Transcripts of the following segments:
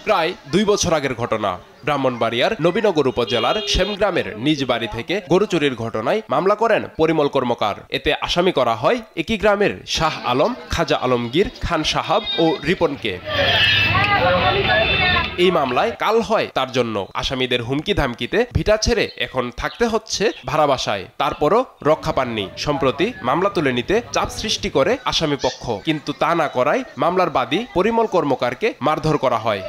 প্রায় 2 বছর আগের ঘটনা। ব্রাহ্মণবাড়িয়ার নবীনগর উপজেলার শ্যামগ্রামের নিজ বাড়ি থেকে গরু চুরির ঘটনায় মামলা করেন পরিমল কর্মকার। এতে আসামি করা হয় একই গ্রামের শাহ আলম, খাজা আলমগীর, খান সাহাব ও রিপনকে। এই মামলায় কাল হয় তার জন্য। আসামিদের হুমকি ধামকিতে ভিটা ছেড়ে এখন থাকতে হচ্ছে ভাড়া বাসায়। তারপরও রক্ষা পাননি। সম্প্রতি মামলা তুলে নিতে চাপ সৃষ্টি করে আসামি পক্ষ, কিন্তু তা না করায় মামলার বাদী পরিমল কর্মকারকে মারধর করা হয়।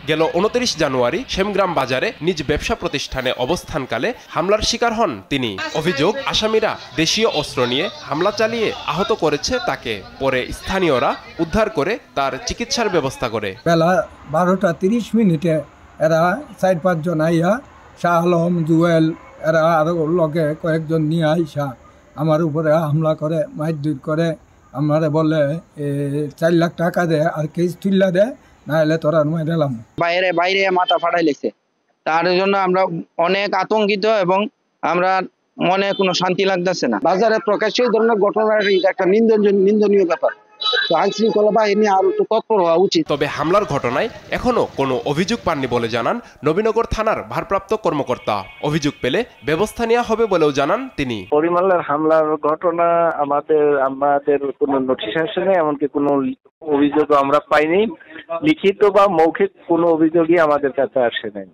গেল 29 জানুয়ারি শ্যামগ্রাম বাজারে নিজ ব্যবসা প্রতিষ্ঠানে অবস্থানকালে হামলার শিকার হন তিনি। অভিযোগ, আসামিরা দেশীয় অস্ত্র নিয়ে হামলা চালিয়ে আহত করেছে তাকে। পরে স্থানীয়রা উদ্ধার করে তার চিকিৎসার ব্যবস্থা করে। বেলা 12টা 30 মিনিটে এরা 4-5 জন আইয়া শাহ আলম, জুয়েল এরা আরো লগে কয়েকজন নিয়ে আইসা আমার উপরে হামলা করে, মারধর করে। আমারে বলে 4 লাখ টাকা দে আর কেস তুল্লা দে, নাহলে তোরা মেরেলাম। বাইরে মাথা ফাটাই লেগেছে। তার জন্য আমরা অনেক আতঙ্কিত এবং আমরা মনে কোনো শান্তি লাগতেছে না। বাজারে প্রকাশ্যে এই ধরনের ঘটনার একটা নিন্দনীয় ব্যাপার। তো আইন শৃঙ্খলা বাহিনী আরো তৎপর হওয়া উচিত। তবে হামলার ঘটনায় এখনো কোনো অভিযোগ পাননি বলে জানান নবীনগর থানার ভারপ্রাপ্ত কর্মকর্তা। অভিযোগ পেলে ব্যবস্থা নেওয়া হবে বলেও জানান তিনি। পরিমলের হামলার ঘটনা আমাদের কোনো নোটিশ আসে নাই, এমনকি কোনো অভিযোগ আমরা পাইনি। লিখিত বা মৌখিক কোনো অভিযোগই আমাদের কাছে আসে নাই।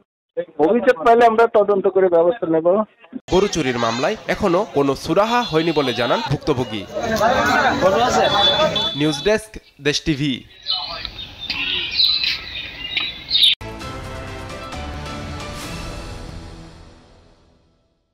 অভিযোগ পাইলে আমরা তদন্ত করে ব্যবস্থা নেব। গরু চুরির মামলায় এখনো কোনো সুরাহা হয়নি বলে জানান ভুক্তভোগী। নিউজ ডেস্ক, দেশ টিভি।